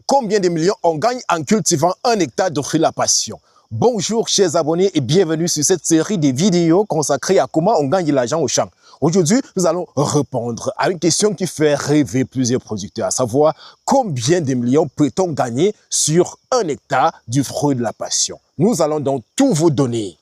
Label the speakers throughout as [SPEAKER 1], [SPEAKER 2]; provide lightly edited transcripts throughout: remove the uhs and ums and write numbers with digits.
[SPEAKER 1] Combien de millions on gagne en cultivant 1 hectare de fruits de la passion? Bonjour chers abonnés et bienvenue sur cette série de vidéos consacrée à comment on gagne de l'argent au champ. Aujourd'hui, nous allons répondre à une question qui fait rêver plusieurs producteurs, à savoir combien de millions peut-on gagner sur 1 hectare du fruit de la passion. Nous allons donc tout vous donner.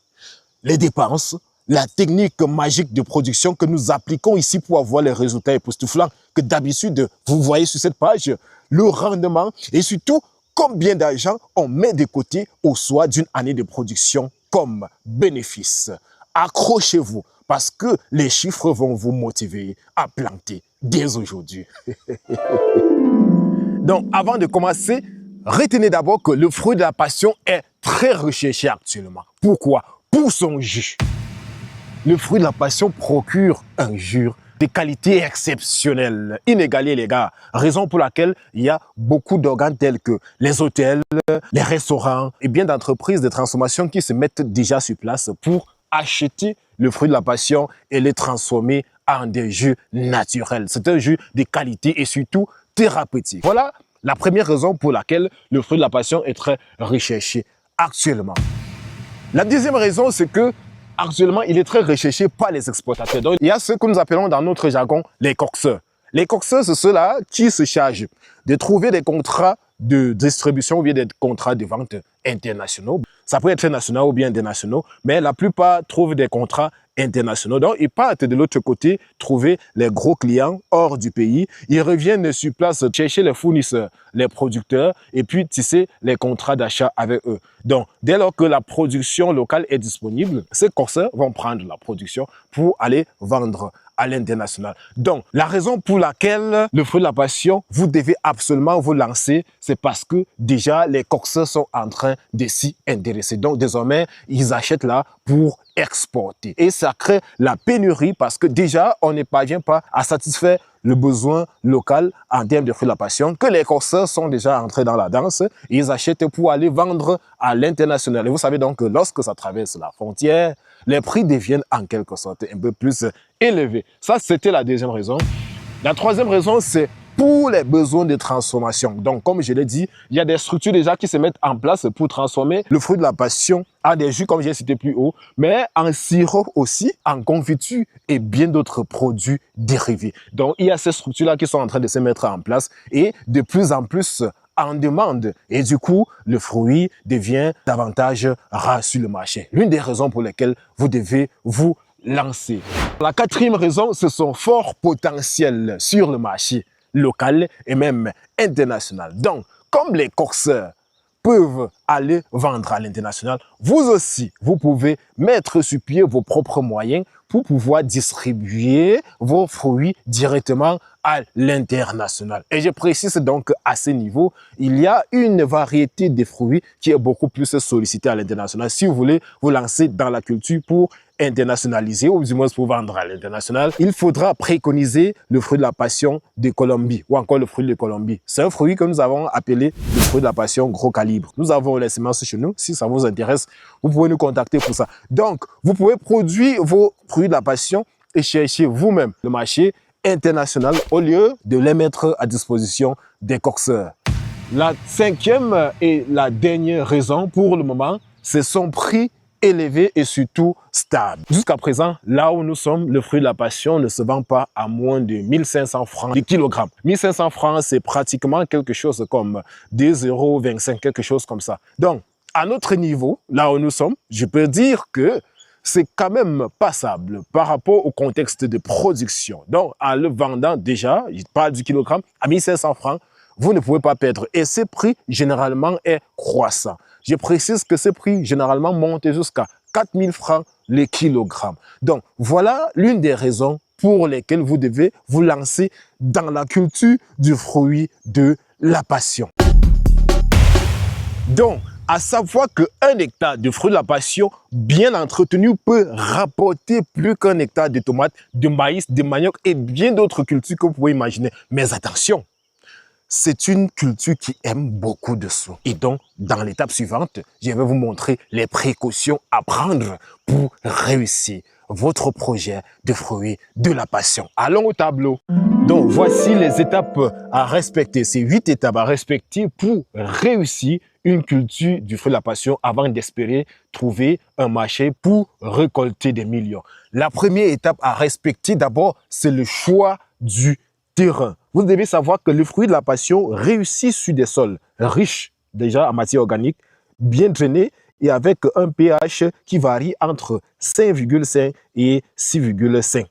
[SPEAKER 1] Les dépenses, la technique magique de production que nous appliquons ici pour avoir les résultats époustouflants que d'habitude vous voyez sur cette page, le rendement et surtout combien d'argent on met de côté au soir d'une année de production comme bénéfice. Accrochez-vous parce que les chiffres vont vous motiver à planter dès aujourd'hui. Donc avant de commencer, retenez d'abord que le fruit de la passion est très recherché actuellement. Pourquoi? Pour son jus. Le fruit de la passion procure un jus de qualité exceptionnelle, inégalée les gars. Raison pour laquelle il y a beaucoup d'organes tels que les hôtels, les restaurants et bien d'entreprises de transformation qui se mettent déjà sur place pour acheter le fruit de la passion et les transformer en des jus naturels. C'est un jus de qualité et surtout thérapeutique. Voilà la première raison pour laquelle le fruit de la passion est très recherché actuellement. La deuxième raison, c'est que actuellement, il est très recherché par les exportateurs. Donc, il y a ce que nous appelons dans notre jargon les coxeurs. Les coxeurs, c'est ceux-là qui se chargent de trouver des contrats de distribution ou bien des contrats de vente internationaux. Ça peut être national ou bien internationaux, mais la plupart trouvent des contrats internationaux. Donc, ils partent de l'autre côté trouver les gros clients hors du pays. Ils reviennent sur place chercher les fournisseurs, les producteurs et puis tisser les contrats d'achat avec eux. Donc, dès lors que la production locale est disponible, ces coxeurs vont prendre la production pour aller vendre à l'international. Donc, la raison pour laquelle le fruit de la passion, vous devez absolument vous lancer, c'est parce que déjà, les coxeurs sont en train de s'y intéresser. Donc, désormais, ils achètent là pour exporter. Et ça crée la pénurie parce que déjà, on ne parvient pas à satisfaire le besoin local en termes de fruits de la passion, que les coxeurs sont déjà entrés dans la danse et ils achètent pour aller vendre à l'international. Et vous savez donc que lorsque ça traverse la frontière, les prix deviennent en quelque sorte un peu plus élevés. Ça, c'était la deuxième raison. La troisième raison, c'est pour les besoins de transformation. Donc, comme je l'ai dit, il y a des structures déjà qui se mettent en place pour transformer le fruit de la passion en des jus, comme j'ai cité plus haut, mais en sirop aussi, en confiture et bien d'autres produits dérivés. Donc, il y a ces structures-là qui sont en train de se mettre en place et de plus en plus en demande. Et du coup, le fruit devient davantage rare sur le marché. L'une des raisons pour lesquelles vous devez vous lancer. La quatrième raison, c'est son fort potentiel sur le marché local et même international. Donc, comme les coxeurs peuvent aller vendre à l'international, vous aussi, vous pouvez mettre sur pied vos propres moyens pour pouvoir distribuer vos fruits directement à l'international. Et je précise donc à ce niveau, il y a une variété de fruits qui est beaucoup plus sollicitée à l'international. Si vous voulez vous lancer dans la culture pour internationaliser ou du moins pour vendre à l'international, il faudra préconiser le fruit de la passion de Colombie ou encore le fruit de Colombie. C'est un fruit que nous avons appelé le fruit de la passion gros calibre. Nous avons les semences chez nous. Si ça vous intéresse, vous pouvez nous contacter pour ça. Donc, vous pouvez produire vos fruits de la passion et chercher vous-même le marché international au lieu de les mettre à disposition des coxeurs. La cinquième et la dernière raison pour le moment, c'est son prix élevé et surtout stable. Jusqu'à présent, là où nous sommes, le fruit de la passion ne se vend pas à moins de 1500 francs le kilogramme. 1500 francs, c'est pratiquement quelque chose comme 2,25 €, quelque chose comme ça. Donc, à notre niveau, là où nous sommes, je peux dire que c'est quand même passable par rapport au contexte de production. Donc, en le vendant déjà, je parle du kilogramme, à 1500 francs, vous ne pouvez pas perdre. Et ce prix, généralement, est croissant. Je précise que ce prix, généralement, monte jusqu'à 4000 francs le kilogramme. Donc, voilà l'une des raisons pour lesquelles vous devez vous lancer dans la culture du fruit de la passion. Donc, à savoir qu'un hectare de fruits de la passion bien entretenu peut rapporter plus qu'un hectare de tomates, de maïs, de manioc et bien d'autres cultures que vous pouvez imaginer. Mais attention, c'est une culture qui aime beaucoup de soins. Et donc, dans l'étape suivante, je vais vous montrer les précautions à prendre pour réussir votre projet de fruits de la passion. Allons au tableau. Donc, voici les étapes à respecter. Ces 8 étapes à respecter pour réussir une culture du fruit de la passion avant d'espérer trouver un marché pour récolter des millions. La première étape à respecter d'abord, c'est le choix du terrain. Vous devez savoir que le fruit de la passion réussit sur des sols riches déjà en matière organique, bien drainés et avec un pH qui varie entre 5,5 et 6,5.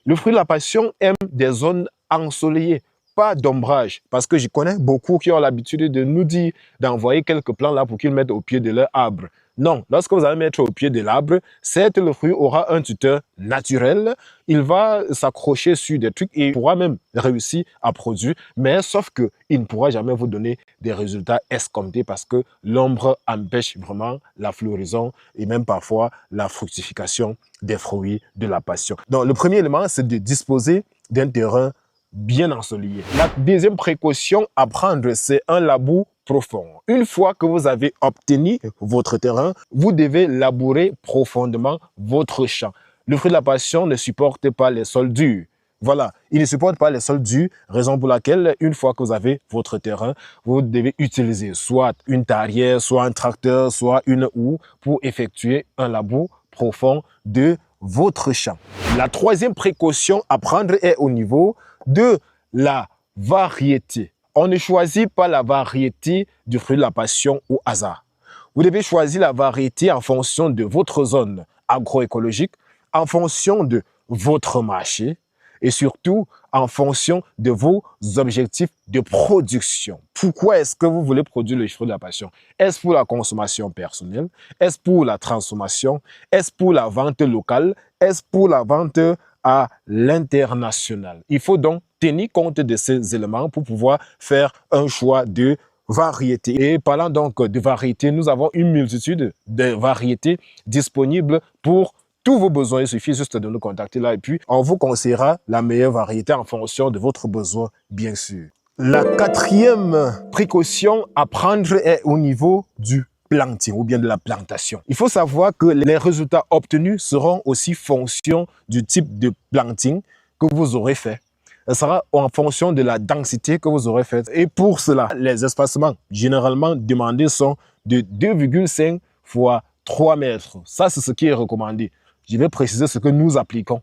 [SPEAKER 1] Le fruit de la passion aime des zones ensoleillées, pas d'ombrage. Parce que je connais beaucoup qui ont l'habitude de nous dire d'envoyer quelques plants là pour qu'ils mettent au pied de leur arbre. Non, lorsque vous allez mettre au pied de l'arbre, certes, le fruit aura un tuteur naturel. Il va s'accrocher sur des trucs et il pourra même réussir à produire. Mais sauf qu'il ne pourra jamais vous donner des résultats escomptés parce que l'ombre empêche vraiment la floraison et même parfois la fructification des fruits de la passion. Donc, le premier élément, c'est de disposer d'un terrain bien ensoleillé. La deuxième précaution à prendre, c'est un labour profond. Une fois que vous avez obtenu votre terrain, vous devez labourer profondément votre champ. Le fruit de la passion ne supporte pas les sols durs. Voilà, il ne supporte pas les sols durs, raison pour laquelle, une fois que vous avez votre terrain, vous devez utiliser soit une tarière, soit un tracteur, soit une houe pour effectuer un labour profond de votre champ. La troisième précaution à prendre est au niveau de la variété. On ne choisit pas la variété du fruit de la passion au hasard. Vous devez choisir la variété en fonction de votre zone agroécologique, en fonction de votre marché et surtout en fonction de vos objectifs de production. Pourquoi est-ce que vous voulez produire le fruit de la passion? Est-ce pour la consommation personnelle? Est-ce pour la transformation? Est-ce pour la vente locale? Est-ce pour la vente à l'international? Il faut donc tenir compte de ces éléments pour pouvoir faire un choix de variété. Et parlant donc de variété, nous avons une multitude de variétés disponibles pour tous vos besoins. Il suffit juste de nous contacter là et puis on vous conseillera la meilleure variété en fonction de votre besoin, bien sûr. La quatrième précaution à prendre est au niveau du planting ou bien de la plantation. Il faut savoir que les résultats obtenus seront aussi fonction du type de planting que vous aurez fait. Ça sera en fonction de la densité que vous aurez faite. Et pour cela, les espacements généralement demandés sont de 2,5 fois 3 mètres. Ça, c'est ce qui est recommandé. Je vais préciser ce que nous appliquons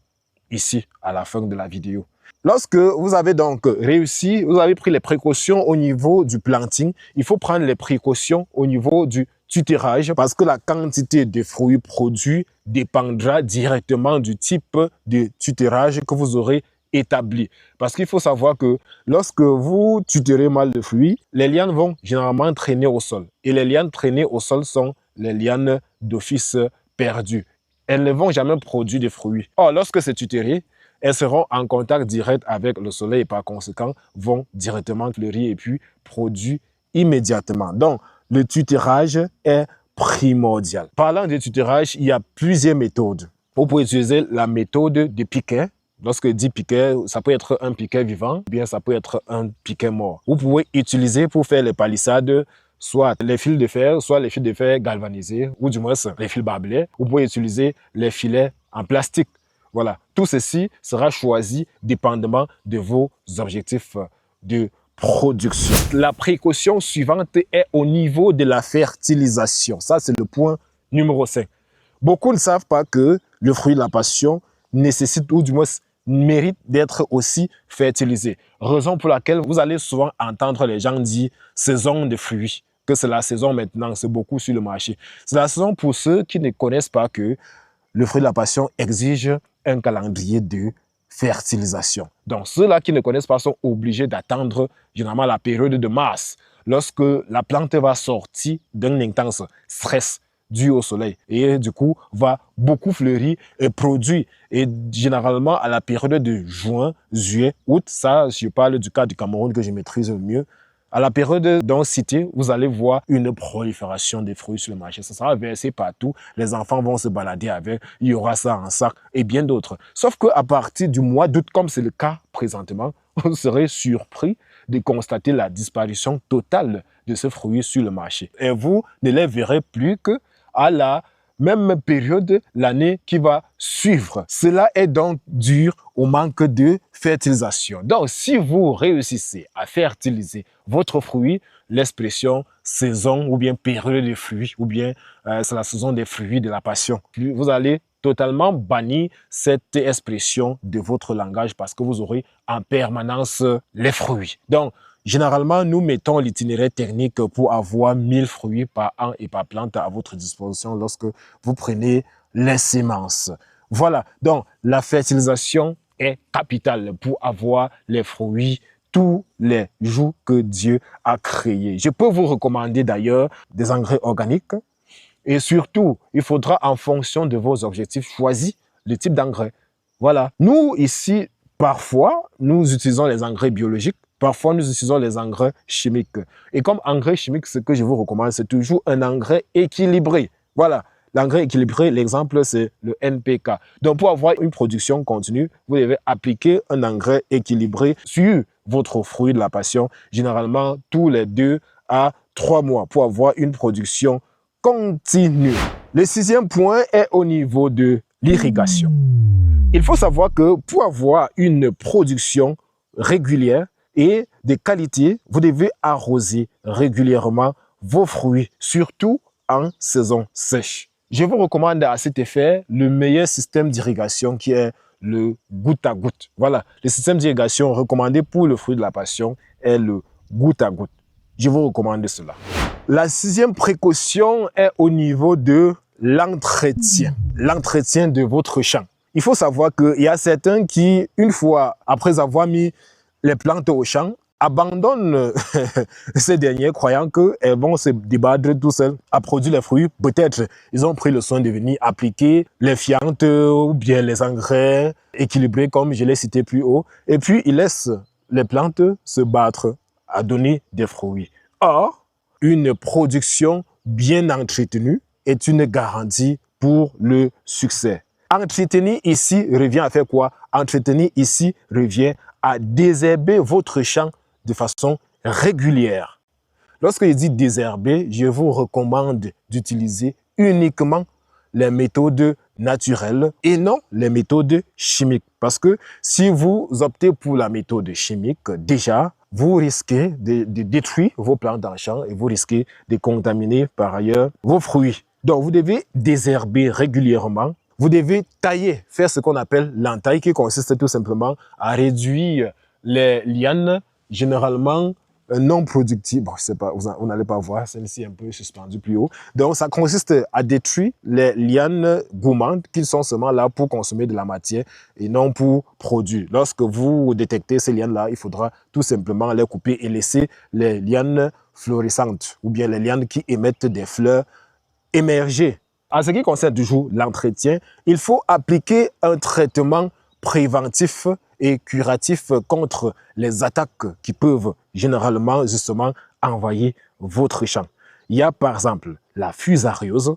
[SPEAKER 1] ici à la fin de la vidéo. Lorsque vous avez donc réussi, vous avez pris les précautions au niveau du planting, il faut prendre les précautions au niveau du tutérage parce que la quantité de fruits produits dépendra directement du type de tutérage que vous aurez établi. Parce qu'il faut savoir que lorsque vous tutérez mal le fruit, les lianes vont généralement traîner au sol. Et les lianes traînées au sol sont les lianes d'office perdues. Elles ne vont jamais produire de fruits. Or, lorsque c'est tutéré, elles seront en contact direct avec le soleil et par conséquent vont directement fleurir et puis produire immédiatement. Donc, le tutérage est primordial. Parlant de tutérage, il y a plusieurs méthodes. Vous pouvez utiliser la méthode de piquet. Lorsque je dis piquet, ça peut être un piquet vivant, ou bien ça peut être un piquet mort. Vous pouvez utiliser pour faire les palissades soit les fils de fer, soit les fils de fer galvanisés, ou du moins les fils barbelés. Vous pouvez utiliser les filets en plastique. Voilà, tout ceci sera choisi dépendamment de vos objectifs de production. La précaution suivante est au niveau de la fertilisation. Ça, c'est le point numéro 5. Beaucoup ne savent pas que le fruit de la passion nécessite, ou du moins mérite d'être aussi fertilisé. Raison pour laquelle vous allez souvent entendre les gens dire saison de fruits, que c'est la saison maintenant, c'est beaucoup sur le marché. C'est la saison pour ceux qui ne connaissent pas que le fruit de la passion exige un calendrier de fertilisation. Donc, ceux-là qui ne connaissent pas sont obligés d'attendre généralement la période de mars, lorsque la plante va sortir d'un intense stress dû au soleil et du coup va beaucoup fleurir et produire. Et généralement à la période de juin, juillet, août, ça je parle du cas du Cameroun que je maîtrise le mieux. À la période dont cité, vous allez voir une prolifération des fruits sur le marché. Ça sera versé partout. Les enfants vont se balader avec. Il y aura ça en sac et bien d'autres. Sauf qu'à partir du mois d'août, comme c'est le cas présentement, vous serez surpris de constater la disparition totale de ce fruit sur le marché. Et vous ne les verrez plus qu'à la même période l'année qui va suivre. Cela est donc dû au manque de fertilisation. Donc, si vous réussissez à fertiliser votre fruit, l'expression saison ou bien période des fruits ou bien c'est la saison des fruits de la passion, vous allez totalement bannir cette expression de votre langage parce que vous aurez en permanence les fruits. Donc, généralement, nous mettons l'itinéraire technique pour avoir 1000 fruits par an et par plante à votre disposition lorsque vous prenez les semences. Voilà, donc la fertilisation est capitale pour avoir les fruits tous les jours que Dieu a créés. Je peux vous recommander d'ailleurs des engrais organiques et surtout, il faudra en fonction de vos objectifs choisir le type d'engrais. Voilà, nous ici, parfois, nous utilisons les engrais biologiques. Parfois, nous utilisons les engrais chimiques. Et comme engrais chimique, ce que je vous recommande, c'est toujours un engrais équilibré. Voilà, l'engrais équilibré, l'exemple, c'est le NPK. Donc, pour avoir une production continue, vous devez appliquer un engrais équilibré sur votre fruit de la passion, généralement tous les 2 à 3 mois, pour avoir une production continue. Le 6e point est au niveau de l'irrigation. Il faut savoir que pour avoir une production régulière et de qualité, vous devez arroser régulièrement vos fruits, surtout en saison sèche. Je vous recommande à cet effet le meilleur système d'irrigation qui est le goutte à goutte. Voilà, le système d'irrigation recommandé pour le fruit de la passion est le goutte à goutte. Je vous recommande cela. La 6e précaution est au niveau de l'entretien de votre champ. Il faut savoir qu'il y a certains qui, une fois après avoir mis les plantes au champ, abandonnent ces derniers croyant qu'elles vont se débattre tout seules à produire les fruits. Peut-être ils ont pris le soin de venir appliquer les fientes ou bien les engrais équilibrés comme je l'ai cité plus haut. Et puis ils laissent les plantes se battre à donner des fruits. Or, une production bien entretenue est une garantie pour le succès. Entretenir ici revient à faire quoi? Entretenir ici revient à désherber votre champ de façon régulière. Lorsque je dis désherber, je vous recommande d'utiliser uniquement les méthodes naturelles et non les méthodes chimiques. Parce que si vous optez pour la méthode chimique, déjà, vous risquez de détruire vos plantes en champ et vous risquez de contaminer par ailleurs vos fruits. Donc, vous devez désherber régulièrement. Vous devez tailler, faire ce qu'on appelle l'entaille, qui consiste tout simplement à réduire les lianes, généralement non productives. Bon, je sais pas, vous n'allez pas voir, celle-ci est un peu suspendue plus haut. Donc, ça consiste à détruire les lianes gourmandes qui sont seulement là pour consommer de la matière et non pour produire. Lorsque vous détectez ces lianes-là, il faudra tout simplement les couper et laisser les lianes florissantes ou bien les lianes qui émettent des fleurs émerger. En ce qui concerne toujours l'entretien, il faut appliquer un traitement préventif et curatif contre les attaques qui peuvent généralement justement envahir votre champ. Il y a par exemple la fusariose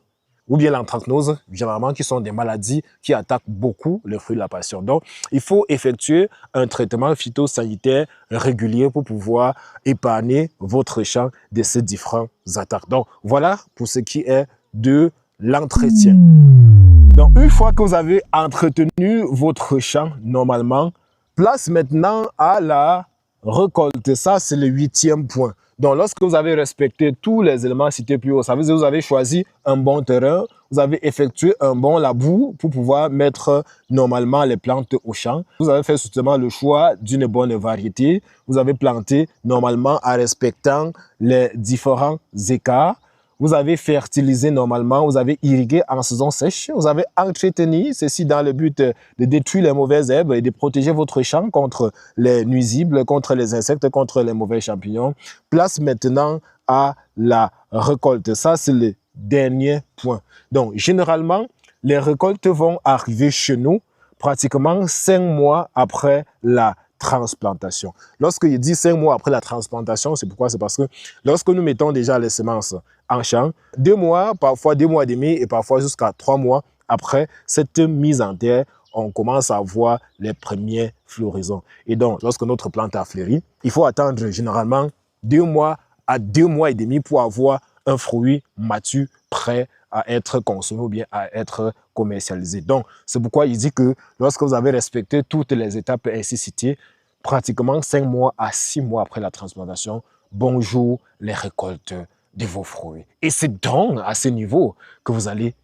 [SPEAKER 1] ou bien l'anthracnose, généralement qui sont des maladies qui attaquent beaucoup les fruits de la passion. Donc, il faut effectuer un traitement phytosanitaire régulier pour pouvoir épargner votre champ de ces différentes attaques. Donc, voilà pour ce qui est de l'entretien. Donc, une fois que vous avez entretenu votre champ normalement, place maintenant à la récolte. Ça, c'est le 8e point. Donc, lorsque vous avez respecté tous les éléments cités plus haut, ça veut dire que vous avez choisi un bon terrain, vous avez effectué un bon labour pour pouvoir mettre normalement les plantes au champ. Vous avez fait justement le choix d'une bonne variété. Vous avez planté normalement en respectant les différents écarts. Vous avez fertilisé normalement, vous avez irrigué en saison sèche, vous avez entretenu ceci dans le but de détruire les mauvaises herbes et de protéger votre champ contre les nuisibles, contre les insectes, contre les mauvais champignons. Place maintenant à la récolte. Ça, c'est le dernier point. Donc, généralement, les récoltes vont arriver chez nous pratiquement 5 mois après la transplantation. Lorsque je dis 5 mois après la transplantation, c'est pourquoi? C'est parce que lorsque nous mettons déjà les semences en champ, 2 mois, parfois 2 mois et demi et parfois jusqu'à 3 mois après cette mise en terre, on commence à voir les premiers floraisons. Et donc, lorsque notre plante a fleuri, il faut attendre généralement 2 mois à 2 mois et demi pour avoir un fruit mature prêt à être consommé ou bien à être commercialisé. Donc, c'est pourquoi il dit que lorsque vous avez respecté toutes les étapes ainsi citées, pratiquement 5 mois à 6 mois après la transplantation, bonjour les récoltes de vos fruits. Et c'est donc à ce niveau que vous allez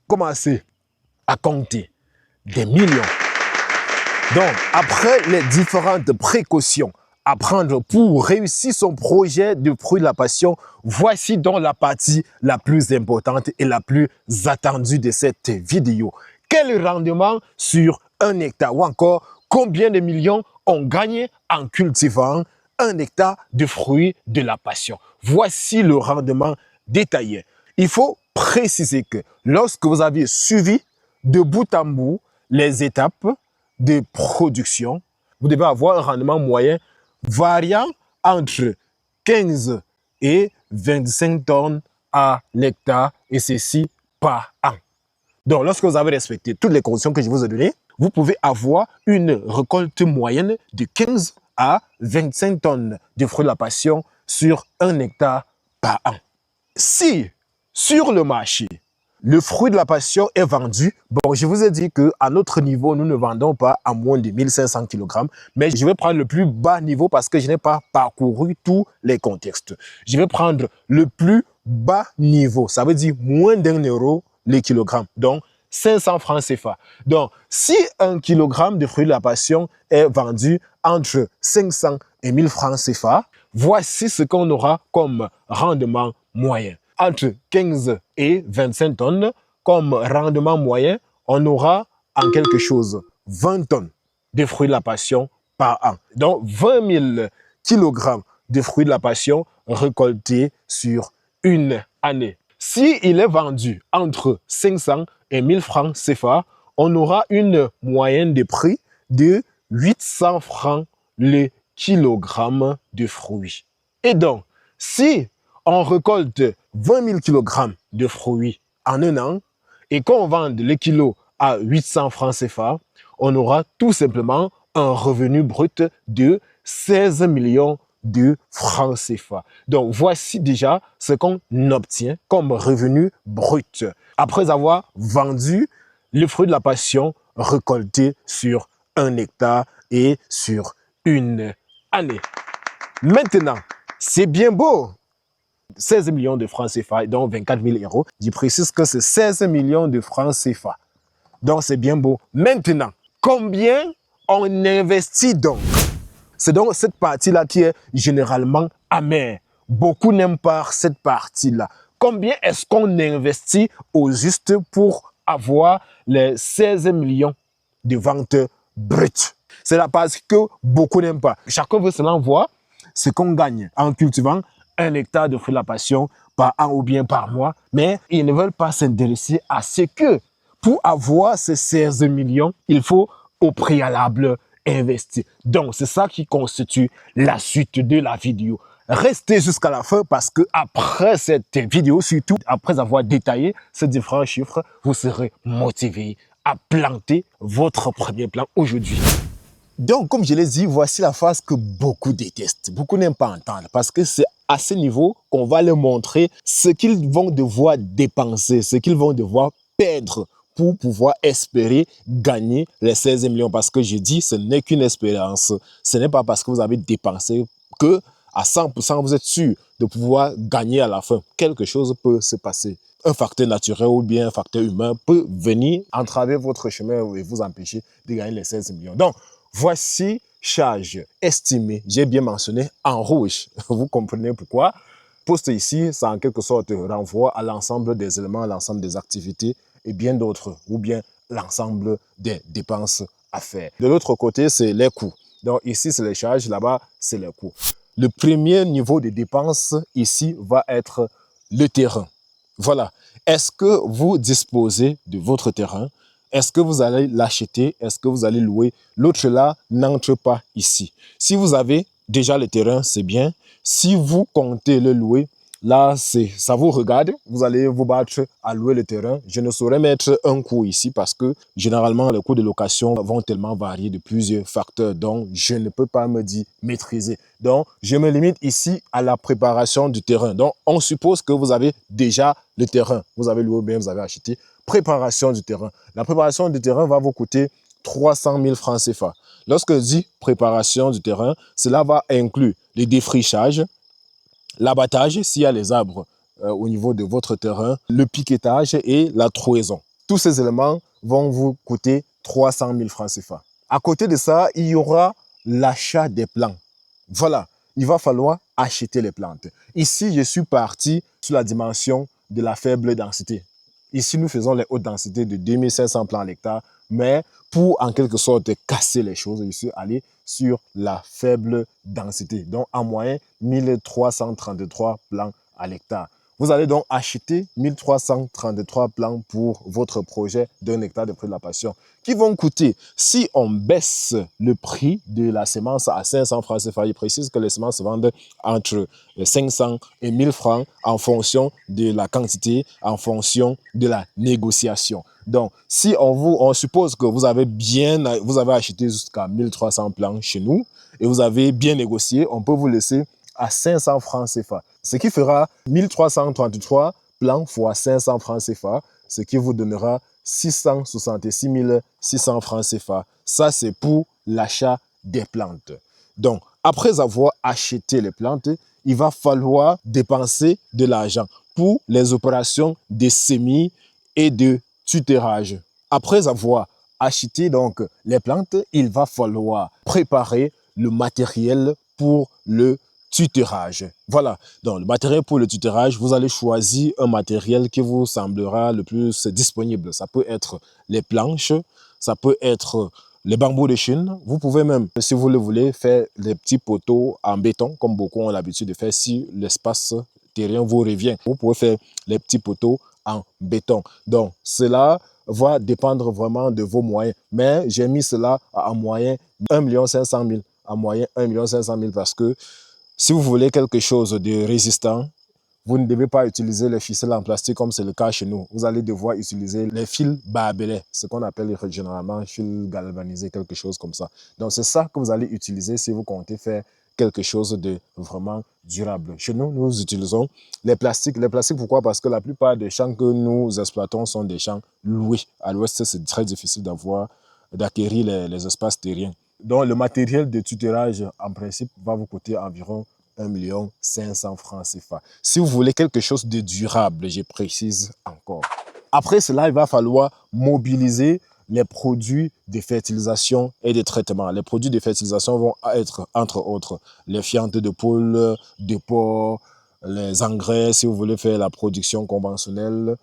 [SPEAKER 1] commencer à compter des millions. Donc, après les différentes précautions à prendre pour réussir son projet de fruit de la passion, voici donc la partie la plus importante et la plus attendue de cette vidéo. Quel rendement sur 1 hectare ou encore combien de millions on gagne en cultivant 1 hectare de fruits de la passion? Voici le rendement détaillé. Il faut préciser que lorsque vous avez suivi de bout en bout les étapes de production, vous devez avoir un rendement moyen variant entre 15 et 25 tonnes à l'hectare, et ceci par an. Donc, lorsque vous avez respecté toutes les conditions que je vous ai données, vous pouvez avoir une récolte moyenne de 15 à 25 tonnes de fruits de la passion sur 1 hectare par an. Si, sur le marché, le fruit de la passion est vendu, bon, je vous ai dit qu'à notre niveau, nous ne vendons pas à moins de 1500 kg, mais je vais prendre le plus bas niveau parce que je n'ai pas parcouru tous les contextes. Je vais prendre le plus bas niveau, ça veut dire moins d'1 € le kilogramme, donc 500 francs CFA. Donc, si 1 kg de fruit de la passion est vendu entre 500 et 1000 francs CFA, voici ce qu'on aura comme rendement moyen. Entre 15 et 25 tonnes, comme rendement moyen, on aura en quelque chose 20 tonnes de fruits de la passion par an. Donc, 20 000 kg de fruits de la passion récoltés sur une année. S'il est vendu entre 500 et 1000 francs CFA, on aura une moyenne de prix de 800 francs le kilogramme de fruits. Et donc, si on récolte 20 000 kg de fruits en un an et qu'on vende le kilo à 800 francs CFA, on aura tout simplement un revenu brut de 16 millions de francs CFA. Donc, voici déjà ce qu'on obtient comme revenu brut après avoir vendu le fruit de la passion récolté sur 1 hectare et sur une année. Maintenant, c'est bien beau. 16 millions de francs CFA, donc 24 000 €. Je précise que c'est 16 millions de francs CFA. Donc, c'est bien beau. Maintenant, combien on investit donc? C'est donc cette partie-là qui est généralement amère. Beaucoup n'aiment pas cette partie-là. Combien est-ce qu'on investit au juste pour avoir les 16 millions de ventes brutes? C'est la partie que beaucoup n'aiment pas. Chacun veut seulement voir ce qu'on gagne en cultivant 1 hectare de fruits de la passion par an ou bien par mois, mais ils ne veulent pas s'intéresser à ce que pour avoir ces 16 millions, il faut au préalable investir. Donc, c'est ça qui constitue la suite de la vidéo. Restez jusqu'à la fin parce que après cette vidéo, surtout après avoir détaillé ces différents chiffres, vous serez motivé à planter votre premier plant aujourd'hui. Donc, comme je l'ai dit, voici la phase que beaucoup détestent. Beaucoup n'aiment pas entendre parce que c'est à ce niveau qu'on va leur montrer ce qu'ils vont devoir dépenser, ce qu'ils vont devoir perdre pour pouvoir espérer gagner les 16 millions. Parce que je dis, ce n'est qu'une espérance. Ce n'est pas parce que vous avez dépensé que à 100% vous êtes sûr de pouvoir gagner à la fin. Quelque chose peut se passer. Un facteur naturel ou bien un facteur humain peut venir entraver votre chemin et vous empêcher de gagner les 16 millions. Donc, voici charge estimée, j'ai bien mentionné en rouge. Vous comprenez pourquoi? Poste ici, ça en quelque sorte renvoie à l'ensemble des éléments, à l'ensemble des activités et bien d'autres, ou bien l'ensemble des dépenses à faire. De l'autre côté, c'est les coûts. Donc ici, c'est les charges, là-bas, c'est les coûts. Le premier niveau de dépenses ici va être le terrain. Voilà. Est-ce que vous disposez de votre terrain? Est-ce que vous allez l'acheter? Est-ce que vous allez louer? L'autre là n'entre pas ici. Si vous avez déjà le terrain, c'est bien. Si vous comptez le louer, Là, ça vous regarde. Vous allez vous battre à louer le terrain. Je ne saurais mettre un coût ici parce que généralement, les coûts de location vont tellement varier de plusieurs facteurs. Donc, je ne peux pas me dire maîtriser. Donc, je me limite ici à la préparation du terrain. Donc, on suppose que vous avez déjà le terrain. Vous avez loué bien, vous avez acheté. Préparation du terrain. La préparation du terrain va vous coûter 300 000 francs CFA. Lorsque je dis préparation du terrain, cela va inclure les défrichages, l'abattage s'il y a les arbres au niveau de votre terrain, le piquetage et la trouaison. Tous ces éléments vont vous coûter 300 000 francs CFA. À côté de ça, il y aura l'achat des plants. Voilà, il va falloir acheter les plantes. Ici, je suis parti sur la dimension de la faible densité. Ici, nous faisons les hautes densités de 2500 plants à l'hectare, mais pour en quelque sorte casser les choses, je suis allé sur la faible densité. Donc, en moyenne, 1333 plants à l'hectare. Vous allez donc acheter 1333 plants pour votre projet d'un hectare de prix de la passion qui vont coûter, si on baisse le prix de la semence à 500 francs CFA, il précise que les semences se vendent entre 500 et 1000 francs en fonction de la quantité, en fonction de la négociation. Donc, si on suppose que vous avez acheté jusqu'à 1300 plants chez nous et vous avez bien négocié, on peut vous laisser à 500 francs CFA. Ce qui fera 1333 plants fois 500 francs CFA, ce qui vous donnera 666 600 francs CFA. Ça, c'est pour l'achat des plantes. Donc, après avoir acheté les plantes, il va falloir dépenser de l'argent pour les opérations de semis et de tutorage. Après avoir acheté donc les plantes, il va falloir préparer le matériel pour le tutorage. Voilà, donc le matériel pour le tutorage, vous allez choisir un matériel qui vous semblera le plus disponible. Ça peut être les planches, ça peut être les bambous de Chine. Vous pouvez même, si vous le voulez, faire des petits poteaux en béton, comme beaucoup ont l'habitude de faire si l'espace terrien vous revient. Vous pouvez faire les petits poteaux en béton. Donc, cela va dépendre vraiment de vos moyens. Mais j'ai mis cela en moyen 1 500 000. En moyen 1 500 000 parce que si vous voulez quelque chose de résistant, vous ne devez pas utiliser les ficelles en plastique comme c'est le cas chez nous. Vous allez devoir utiliser les fils barbelés, ce qu'on appelle généralement fils galvanisés, quelque chose comme ça. Donc, c'est ça que vous allez utiliser si vous comptez faire quelque chose de vraiment durable. Chez nous, nous utilisons les plastiques. Les plastiques, pourquoi? Parce que la plupart des champs que nous exploitons sont des champs loués. À l'ouest, c'est très difficile d'acquérir les espaces terriens. Donc, le matériel de tutorage, en principe, va vous coûter environ 1 500 000 francs CFA. Si vous voulez quelque chose de durable, je précise encore. Après cela, il va falloir mobiliser les produits de fertilisation et de traitement. Les produits de fertilisation vont être, entre autres, les fientes de poule, de porc, les engrais, si vous voulez faire la production conventionnelle.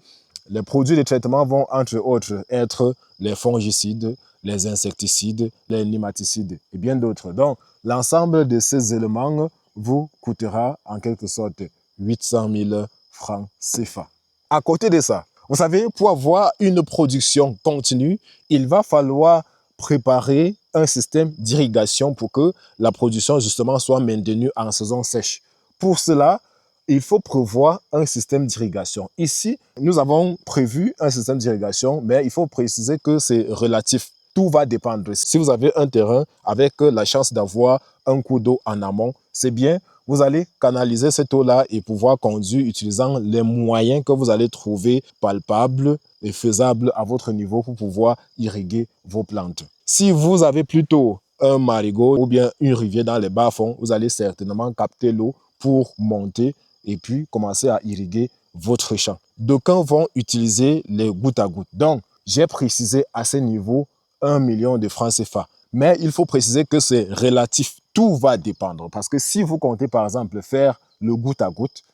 [SPEAKER 1] Les produits de traitement vont, entre autres, être les fongicides, les insecticides, les nématicides et bien d'autres. Donc, l'ensemble de ces éléments vous coûtera en quelque sorte 800 000 francs CFA. À côté de ça, vous savez, pour avoir une production continue, il va falloir préparer un système d'irrigation pour que la production justement soit maintenue en saison sèche. Pour cela, il faut prévoir un système d'irrigation. Ici, nous avons prévu un système d'irrigation, mais il faut préciser que c'est relatif. Tout va dépendre. Si vous avez un terrain avec la chance d'avoir un cours d'eau en amont, c'est bien. Vous allez canaliser cette eau-là et pouvoir conduire utilisant les moyens que vous allez trouver palpables et faisables à votre niveau pour pouvoir irriguer vos plantes. Si vous avez plutôt un marigot ou bien une rivière dans les bas-fonds, vous allez certainement capter l'eau pour monter et puis commencer à irriguer votre champ. D'aucuns vont utiliser les gouttes à gouttes. Donc, j'ai précisé à ce niveau 1 million de francs CFA. Mais il faut préciser que c'est relatif. Tout va dépendre. Parce que si vous comptez, par exemple, faire le goutte à goutte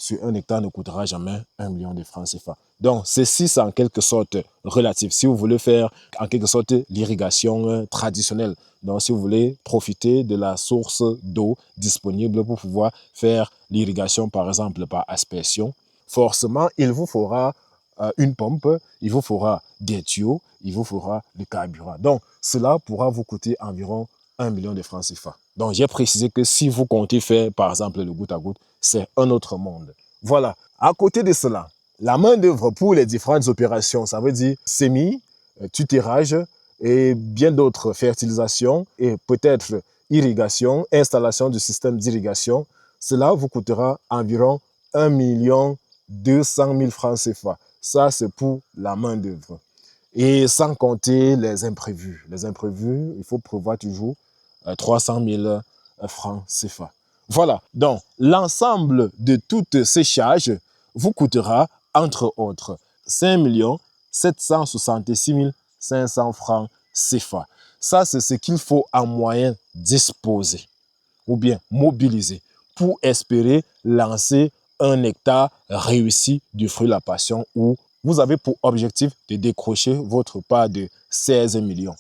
[SPEAKER 1] sur un hectare ne coûtera jamais 1 million de francs CFA. Donc, ceci, c'est en quelque sorte relatif. Si vous voulez faire en quelque sorte l'irrigation traditionnelle, donc si vous voulez profiter de la source d'eau disponible pour pouvoir faire l'irrigation, par exemple, par aspersion, forcément, il vous faudra une pompe, il vous faudra des tuyaux, il vous faudra le carburant. Donc, cela pourra vous coûter environ 1 million de francs CFA. Donc, j'ai précisé que si vous comptez faire, par exemple, le goutte à goutte, c'est un autre monde. Voilà. À côté de cela, la main-d'œuvre pour les différentes opérations, ça veut dire semis, tutérage et bien d'autres, fertilisation et peut-être irrigation, installation du système d'irrigation. Cela vous coûtera environ 1 200 000 francs CFA. Ça, c'est pour la main-d'œuvre. Et sans compter les imprévus. Les imprévus, il faut prévoir toujours 300 000 francs CFA. Voilà, donc l'ensemble de toutes ces charges vous coûtera, entre autres, 5 766 500 francs CFA. Ça, c'est ce qu'il faut en moyenne disposer ou bien mobiliser pour espérer lancer un hectare réussi du fruit de la passion où vous avez pour objectif de décrocher votre part de 16 millions.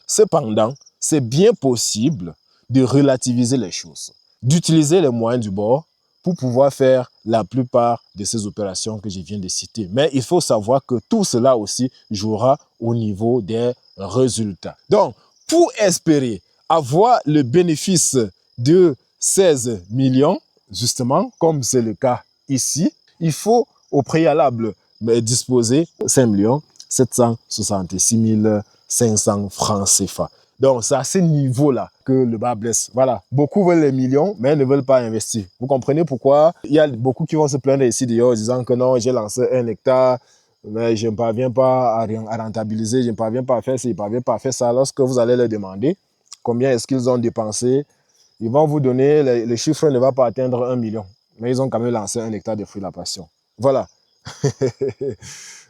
[SPEAKER 1] Cependant, c'est bien possible de relativiser les choses, d'utiliser les moyens du bord pour pouvoir faire la plupart de ces opérations que je viens de citer. Mais il faut savoir que tout cela aussi jouera au niveau des résultats. Donc, pour espérer avoir le bénéfice de 16 millions, justement, comme c'est le cas ici, il faut au préalable disposer 5 766 500 francs CFA. Donc, c'est à ce niveau-là que le bas blesse. Voilà. Beaucoup veulent les millions, mais ne veulent pas investir. Vous comprenez pourquoi il y a beaucoup qui vont se plaindre ici d'ailleurs en disant que non, j'ai lancé 1 hectare, mais je ne parviens pas à rentabiliser, je ne parviens pas à faire ça, je ne parviens pas à faire ça. Lorsque vous allez leur demander combien est-ce qu'ils ont dépensé, ils vont vous donner, le chiffre ne va pas atteindre 1 million. Mais ils ont quand même lancé 1 hectare de fruits de la passion. Voilà.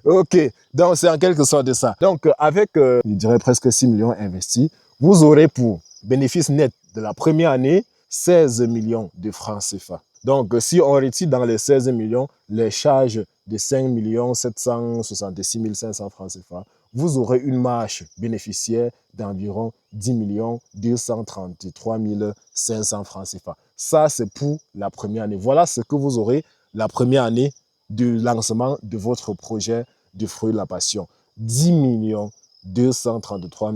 [SPEAKER 1] Ok, donc c'est en quelque sorte ça. Donc avec, je dirais presque 6 millions investis, vous aurez pour bénéfice net de la première année 16 millions de francs CFA. Donc si on retire dans les 16 millions les charges de 5 766 500 francs CFA, vous aurez une marge bénéficiaire d'environ 10 233 500 francs CFA. Ça, c'est pour la première année. Voilà ce que vous aurez la première année du lancement de votre projet du fruit de la passion. 10 233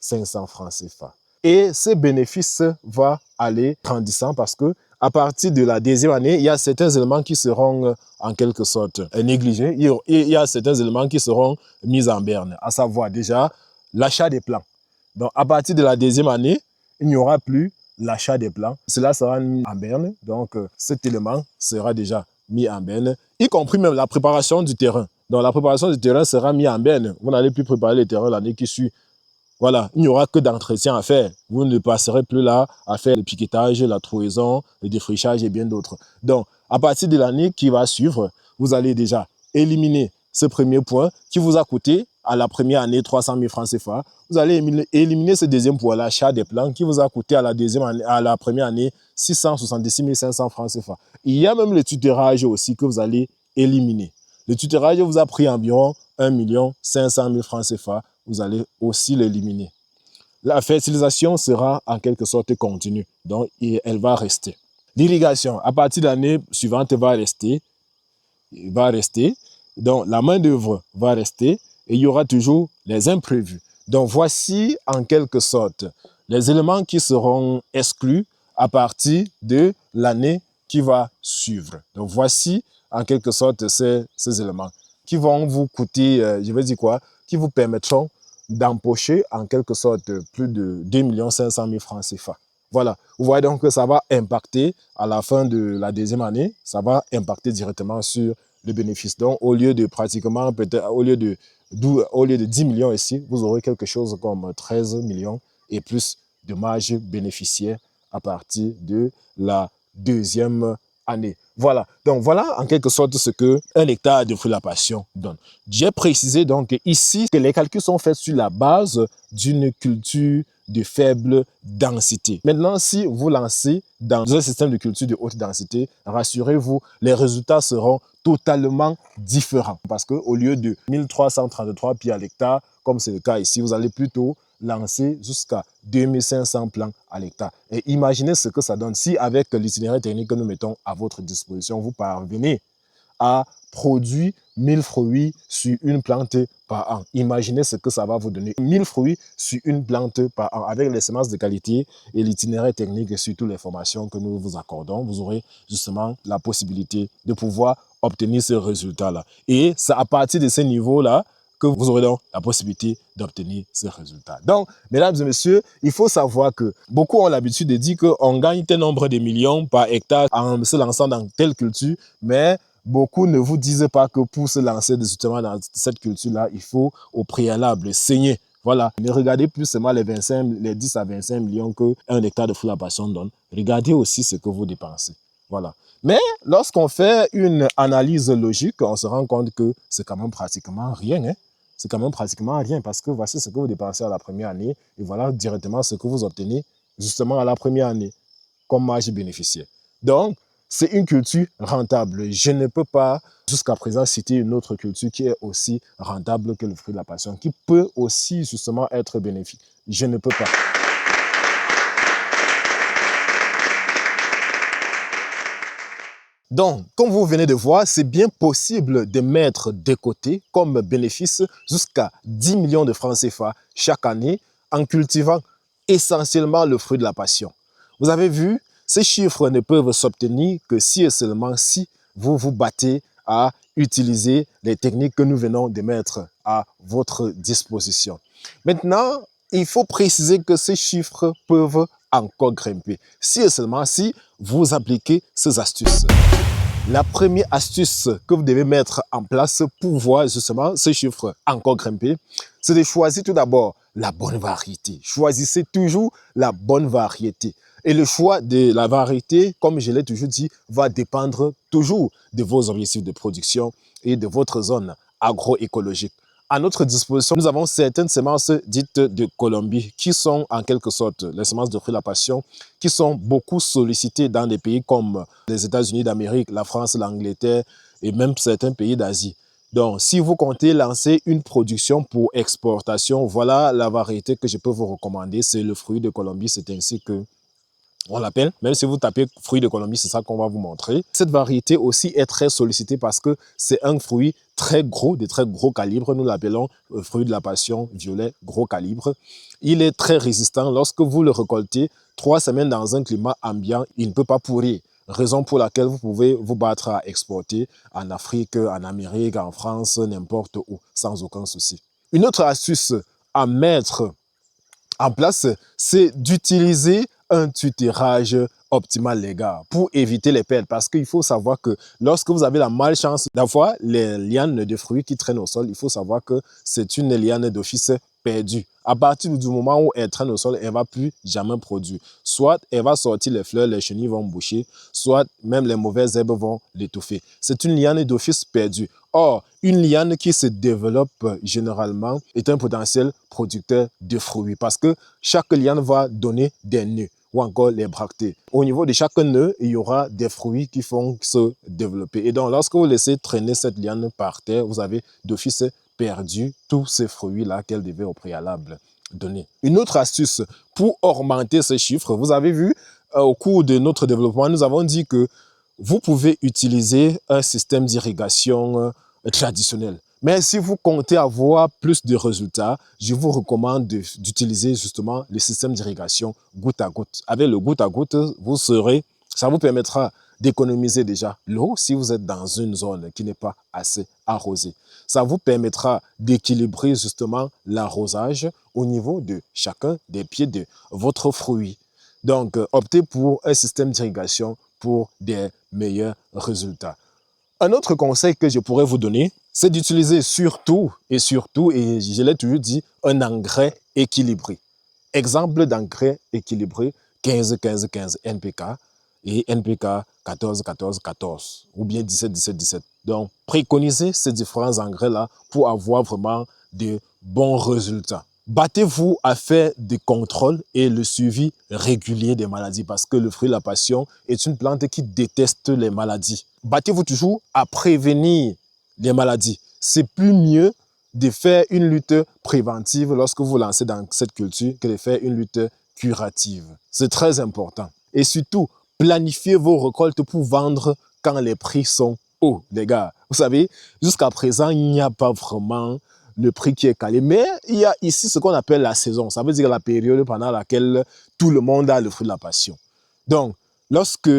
[SPEAKER 1] 500 francs CFA. Et ce bénéfice va aller grandissant parce que à partir de la deuxième année, il y a certains éléments qui seront en quelque sorte négligés. Il y a certains éléments qui seront mis en berne, à savoir déjà l'achat des plants. Donc à partir de la deuxième année, il n'y aura plus l'achat des plants. Cela sera mis en berne. Donc cet élément sera déjà mis en berne, y compris même la préparation du terrain. Donc la préparation du terrain sera mise en berne. Vous n'allez plus préparer le terrain l'année qui suit. Voilà, il n'y aura que d'entretien à faire. Vous ne passerez plus là à faire le piquetage, la trouaison, le défrichage et bien d'autres. Donc, à partir de l'année qui va suivre, vous allez déjà éliminer ce premier point qui vous a coûté à la première année 300 000 francs CFA. Vous allez éliminer ce deuxième point, l'achat des plants, qui vous a coûté à la première année 666 500 francs CFA. Il y a même le tutérage aussi que vous allez éliminer. Le tutérage vous a pris environ 1 500 000 francs CFA. Vous allez aussi l'éliminer. La fertilisation sera en quelque sorte continue, donc elle va rester. L'irrigation, à partir de l'année suivante, va rester. Donc, la main-d'œuvre va rester et il y aura toujours les imprévus. Donc, voici en quelque sorte les éléments qui seront exclus à partir de l'année qui va suivre. Donc, voici en quelque sorte ces éléments qui vont vous coûter, je vais dire quoi, qui vous permettront d'empocher en quelque sorte plus de 2 500 000 francs CFA. Voilà, vous voyez donc que ça va impacter à la fin de la deuxième année, ça va impacter directement sur le bénéfice. Donc, au lieu de pratiquement, peut-être, au lieu de 10 millions ici, vous aurez quelque chose comme 13 millions et plus de marge bénéficiaire à partir de la deuxième année. Voilà, donc voilà en quelque sorte ce que 1 hectare de fruit de la passion donne. J'ai précisé donc ici que les calculs sont faits sur la base d'une culture de faible densité. Maintenant, si vous lancez dans un système de culture de haute densité, rassurez-vous, les résultats seront totalement différents. Parce qu'au lieu de 1333 pieds à l'hectare, comme c'est le cas ici, vous allez plutôt lancer jusqu'à 2500 plants à l'hectare. Et imaginez ce que ça donne si avec l'itinéraire technique que nous mettons à votre disposition, vous parvenez a produit 1000 fruits sur une plante par an. Imaginez ce que ça va vous donner. 1000 fruits sur une plante par an. Avec les semences de qualité et l'itinéraire technique et surtout les formations que nous vous accordons, vous aurez justement la possibilité de pouvoir obtenir ce résultat-là. Et c'est à partir de ce niveau-là que vous aurez donc la possibilité d'obtenir ces résultats. Donc, mesdames et messieurs, il faut savoir que beaucoup ont l'habitude de dire qu'on gagne tel nombre de millions par hectare en se lançant dans telle culture, mais beaucoup ne vous disent pas que pour se lancer justement dans cette culture-là, il faut au préalable saigner. Voilà, ne regardez plus seulement les 10 à 25 millions qu'un hectare de fruits à la passion donne. Regardez aussi ce que vous dépensez. Voilà. Mais lorsqu'on fait une analyse logique, on se rend compte que c'est quand même pratiquement rien. Hein? C'est quand même pratiquement rien parce que voici ce que vous dépensez à la première année et voilà directement ce que vous obtenez justement à la première année comme marge bénéficiaire. Donc, c'est une culture rentable. Je ne peux pas jusqu'à présent citer une autre culture qui est aussi rentable que le fruit de la passion, qui peut aussi justement être bénéfique. Je ne peux pas. Donc, comme vous venez de voir, c'est bien possible de mettre de côté comme bénéfice jusqu'à 10 millions de francs CFA chaque année en cultivant essentiellement le fruit de la passion. Vous avez vu, ces chiffres ne peuvent s'obtenir que si et seulement si vous vous battez à utiliser les techniques que nous venons de mettre à votre disposition. Maintenant, il faut préciser que ces chiffres peuvent encore grimper, si et seulement si vous appliquez ces astuces. La première astuce que vous devez mettre en place pour voir justement ces chiffres encore grimper, c'est de choisir tout d'abord la bonne variété. Choisissez toujours la bonne variété. Et le choix de la variété, comme je l'ai toujours dit, va dépendre toujours de vos objectifs de production et de votre zone agroécologique. À notre disposition, nous avons certaines semences dites de Colombie qui sont en quelque sorte les semences de fruits de la passion qui sont beaucoup sollicitées dans des pays comme les États-Unis d'Amérique, la France, l'Angleterre et même certains pays d'Asie. Donc, si vous comptez lancer une production pour exportation, voilà la variété que je peux vous recommander. C'est le fruit de Colombie, c'est ainsi que on l'appelle, même si vous tapez fruit de Colombie, c'est ça qu'on va vous montrer. Cette variété aussi est très sollicitée parce que c'est un fruit très gros, de très gros calibre. Nous l'appelons fruit de la passion violet gros calibre. Il est très résistant. Lorsque vous le récoltez, 3 semaines dans un climat ambiant, il ne peut pas pourrir. Raison pour laquelle vous pouvez vous battre à exporter en Afrique, en Amérique, en France, n'importe où, sans aucun souci. Une autre astuce à mettre en place, c'est d'utiliser un tutorage optimal, les gars, pour éviter les pertes. Parce qu'il faut savoir que lorsque vous avez la malchance d'avoir les lianes de fruits qui traînent au sol, il faut savoir que c'est une liane d'office perdue. À partir du moment où elle traîne au sol, elle ne va plus jamais produire. Soit elle va sortir les fleurs, les chenilles vont boucher, soit même les mauvaises herbes vont l'étouffer. C'est une liane d'office perdue. Or, une liane qui se développe généralement est un potentiel producteur de fruits parce que chaque liane va donner des nœuds ou encore les bractées. Au niveau de chaque nœud, il y aura des fruits qui vont se développer. Et donc, lorsque vous laissez traîner cette liane par terre, vous avez d'office perdu tous ces fruits-là qu'elle devait au préalable donner. Une autre astuce pour augmenter ces chiffres, vous avez vu, au cours de notre développement, nous avons dit que vous pouvez utiliser un système d'irrigation traditionnel. Mais si vous comptez avoir plus de résultats, je vous recommande d'utiliser justement le système d'irrigation goutte à goutte. Avec le goutte à goutte, ça vous permettra d'économiser déjà l'eau si vous êtes dans une zone qui n'est pas assez arrosée. Ça vous permettra d'équilibrer justement l'arrosage au niveau de chacun des pieds de votre fruit. Donc, optez pour un système d'irrigation pour des meilleurs résultats. Un autre conseil que je pourrais vous donner, c'est d'utiliser surtout, et je l'ai toujours dit, un engrais équilibré. Exemple d'engrais équilibré, 15-15-15 NPK et NPK 14-14-14 ou bien 17-17-17. Donc, préconisez ces différents engrais-là pour avoir vraiment de bons résultats. Battez-vous à faire des contrôles et le suivi régulier des maladies parce que le fruit de la passion est une plante qui déteste les maladies. Battez-vous toujours à prévenir les maladies. C'est plus mieux de faire une lutte préventive lorsque vous lancez dans cette culture que de faire une lutte curative. C'est très important. Et surtout, planifiez vos récoltes pour vendre quand les prix sont haut, les gars. Vous savez, jusqu'à présent, il n'y a pas vraiment le prix qui est calé. Mais il y a ici ce qu'on appelle la saison. Ça veut dire la période pendant laquelle tout le monde a le fruit de la passion. Donc, lorsque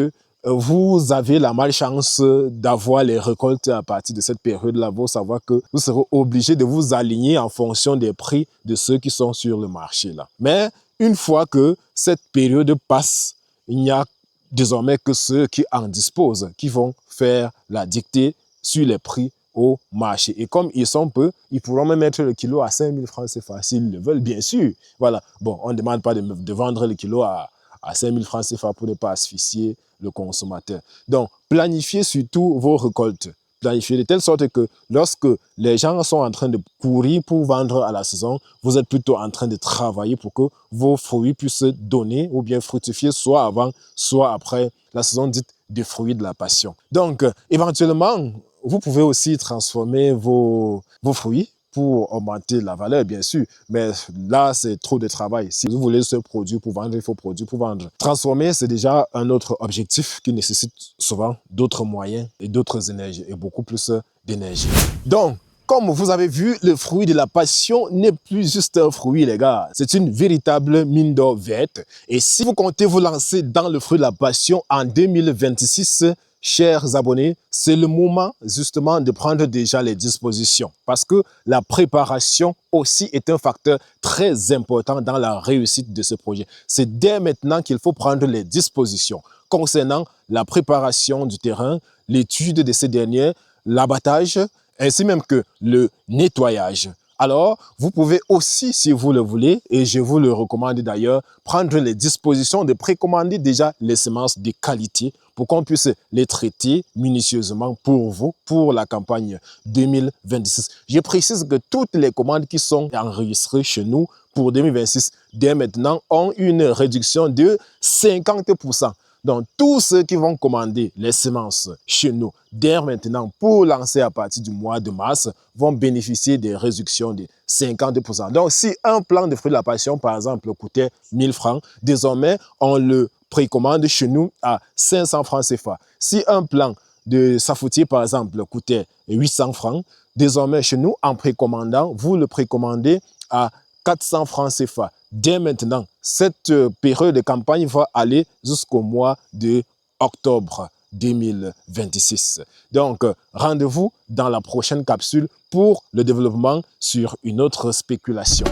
[SPEAKER 1] vous avez la malchance d'avoir les récoltes à partir de cette période-là, vous savez que vous serez obligé de vous aligner en fonction des prix de ceux qui sont sur le marché là. Mais une fois que cette période passe, il n'y a désormais que ceux qui en disposent qui vont faire la dictée sur les prix au marché. Et comme ils sont peu, ils pourront même mettre le kilo à 5 000 francs CFA s'ils le veulent, bien sûr. Voilà. Bon, on ne demande pas de vendre le kilo à 5 000 francs CFA pour ne pas asphyxier le consommateur. Donc, planifiez surtout vos récoltes. Planifiez de telle sorte que lorsque les gens sont en train de courir pour vendre à la saison, vous êtes plutôt en train de travailler pour que vos fruits puissent donner ou bien fructifier soit avant, soit après la saison dite des fruits de la passion. Donc, éventuellement, vous pouvez aussi transformer vos fruits pour augmenter la valeur, bien sûr. Mais là, c'est trop de travail. Si vous voulez ce produit pour vendre, il faut produire pour vendre. Transformer, c'est déjà un autre objectif qui nécessite souvent d'autres moyens et d'autres énergies, et beaucoup plus d'énergie. Donc, comme vous avez vu, le fruit de la passion n'est plus juste un fruit, les gars. C'est une véritable mine d'or verte. Et si vous comptez vous lancer dans le fruit de la passion en 2026, chers abonnés, c'est le moment justement de prendre déjà les dispositions parce que la préparation aussi est un facteur très important dans la réussite de ce projet. C'est dès maintenant qu'il faut prendre les dispositions concernant la préparation du terrain, l'étude de ces derniers, l'abattage, ainsi même que le nettoyage. Alors, vous pouvez aussi, si vous le voulez, et je vous le recommande d'ailleurs, prendre les dispositions de précommander déjà les semences de qualité pour qu'on puisse les traiter minutieusement pour vous, pour la campagne 2026. Je précise que toutes les commandes qui sont enregistrées chez nous pour 2026, dès maintenant, ont une réduction de 50%. Donc, tous ceux qui vont commander les semences chez nous dès maintenant pour lancer à partir du mois de mars vont bénéficier des réductions de 50%. Donc, si un plan de fruits de la passion, par exemple, coûtait 1000 francs, désormais, on le précommande chez nous à 500 francs CFA. Si un plan de safoutier, par exemple, coûtait 800 francs, désormais, chez nous, en précommandant, vous le précommandez à 400 francs CFA. Dès maintenant, cette période de campagne va aller jusqu'au mois de octobre 2026. Donc, rendez-vous dans la prochaine capsule pour le développement sur une autre spéculation.